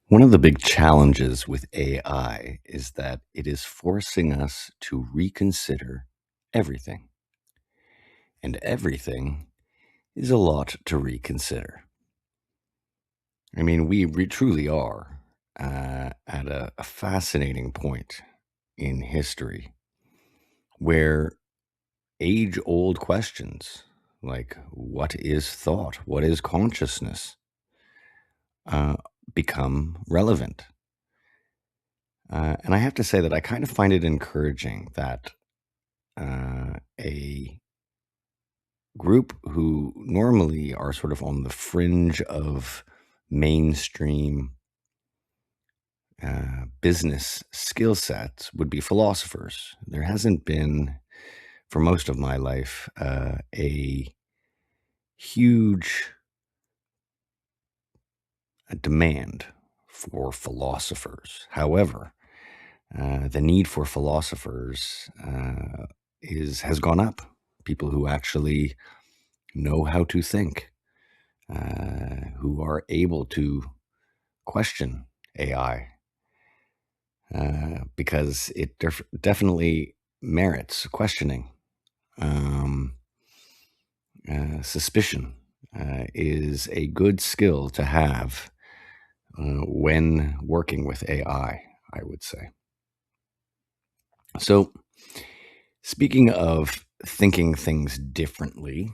One of the big challenges with AI is that it is forcing us to reconsider everything. And everything is a lot to reconsider. I mean, we truly are at a fascinating point in history where age old questions like what is thought, what is consciousness, uh, become relevant. And I have to say that I kind of find it encouraging that a group who normally are sort of on the fringe of mainstream business skill sets would be philosophers. There hasn't been, for most of my life, a huge demand for philosophers. However, the need for philosophers is has gone up. People who actually know how to think, who are able to question AI, because it definitely merits questioning. Um, Suspicion is a good skill to have when working with I would say. So, speaking of thinking things differently,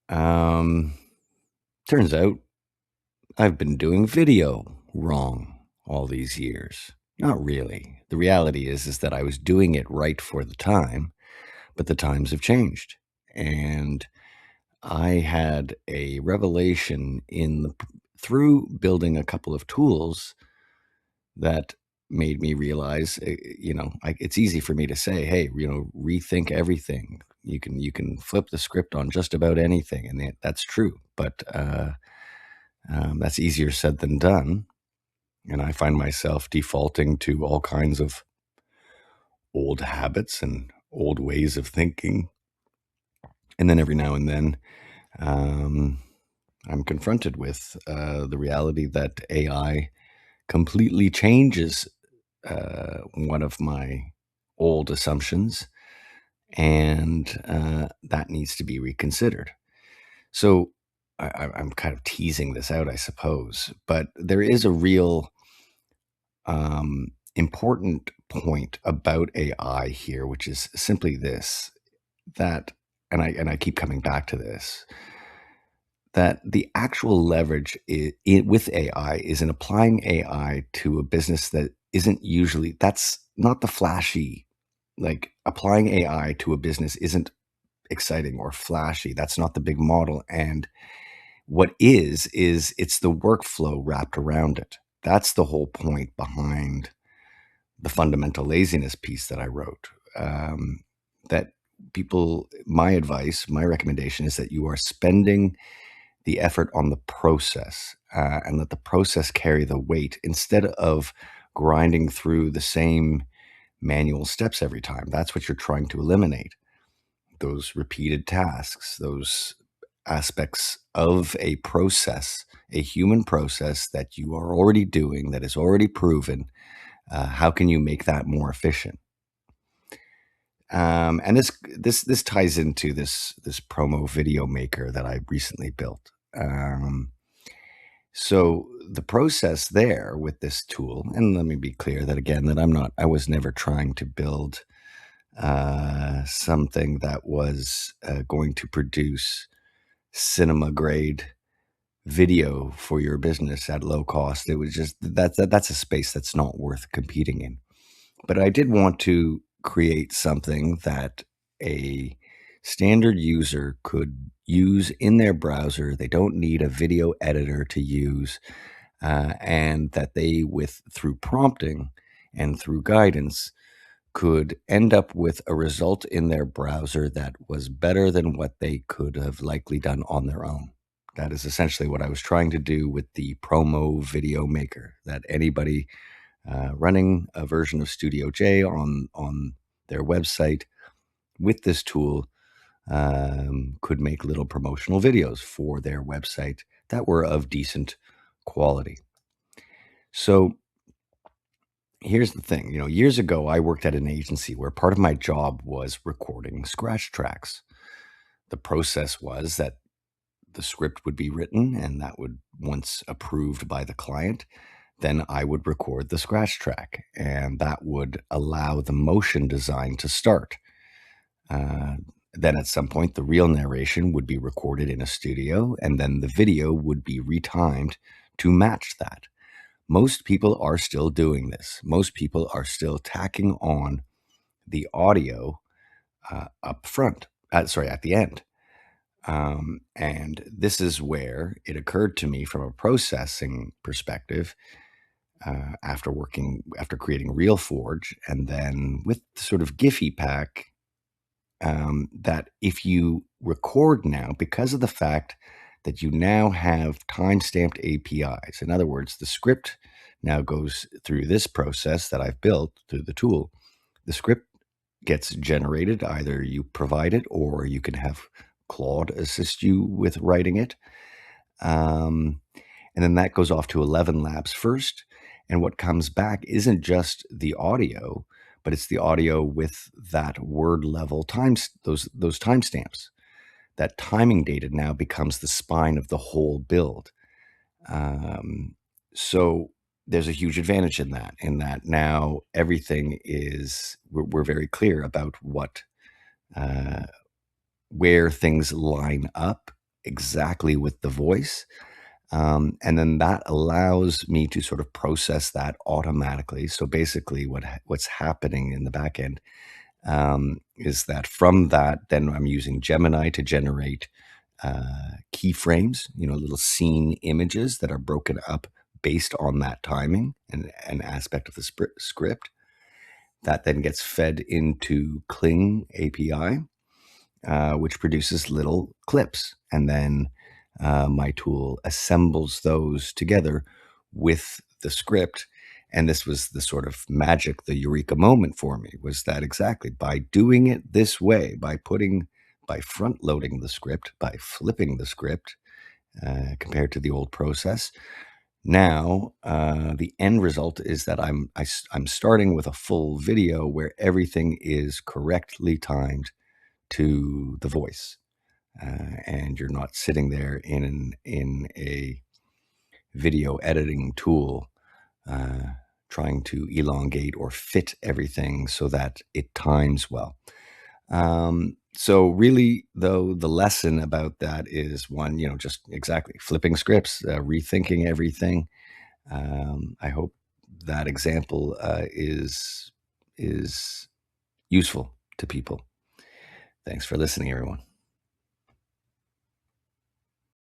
um, turns out I've been doing video wrong all these years. Not really. The reality is that I was doing it right for the time, but the times have changed. And I had a revelation through building a couple of tools that made me realize, it's easy for me to say, hey, rethink everything. You can flip the script on just about anything, and that's true. But that's easier said than done. And I find myself defaulting to all kinds of old habits and old ways of thinking. And then every now and then, um, I'm confronted with the reality that AI completely changes one of my old assumptions, and that needs to be reconsidered. So I'm kind of teasing this out, I suppose, but there is a real important point about AI here, which is simply this: that, and I keep coming back to this, that the actual leverage with AI is in applying AI to a business that isn't usually, that's not the flashy, like applying AI to a business isn't exciting or flashy. That's not the big model. And what is it's the workflow wrapped around it. That's the whole point behind the fundamental laziness piece that I wrote. That people, my advice, my recommendation is that you are spending the effort on the process, and let the process carry the weight instead of grinding through the same manual steps every time. That's what you're trying to eliminate: those repeated tasks, those aspects of a process, a human process that you are already doing, that is already proven. How can you make that more efficient? And this ties into this promo video maker that I recently built. So the process there with this tool, and let me be clear that again, that I was never trying to build something that was going to produce cinema grade video for your business at low cost. It was just that's a space that's not worth competing in. But I did want to create something that a standard user could use in their browser. They don't need a video editor to use, and that they, with through prompting and through guidance, could end up with a result in their browser that was better than what they could have likely done on their own. That is essentially what I was trying to do with the promo video maker, that anybody running a version of Studio J on their website with this tool could make little promotional videos for their website that were of decent quality. So here's the thing, years ago, I worked at an agency where part of my job was recording scratch tracks. The process was that the script would be written, and that would, once approved by the client, then I would record the scratch track, and that would allow the motion design to start. Uh, then at some point, the real narration would be recorded in a studio, and then the video would be retimed to match that. Most people are still doing this. Most people are still tacking on the audio up front, sorry, at the end. And this is where it occurred to me from a processing perspective, after creating RealForge and then with sort of Giphy Pack, that if you record now, because of the fact that you now have time-stamped APIs, in other words, the script now goes through this process that I've built through the tool. The script gets generated, either you provide it or you can have Claude assist you with writing it. Um, and then that goes off to 11 Labs first. And what comes back isn't just the audio, but it's the audio with that word level times, those timestamps. That timing data now becomes the spine of the whole build. Um, so there's a huge advantage in that now everything is, we're very clear about uh, where things line up exactly with the voice. And then that allows me to sort of process that automatically. So basically, what's happening in the back end, is that from that, then I'm using Gemini to generate keyframes, little scene images that are broken up based on that timing and an aspect of the script. That then gets fed into Kling API, which produces little clips. And then my tool assembles those together with the script. And this was the sort of magic, the eureka moment for me, was that exactly by doing it this way, by front loading the script, by flipping the script, compared to the old process. Now, the end result is that I'm starting with a full video where everything is correctly timed to the voice, and you're not sitting there in a video editing tool, uh, trying to elongate or fit everything so that it times well. So really, though, the lesson about that is one, just exactly flipping scripts, rethinking everything. I hope that example is useful to people. Thanks for listening, everyone.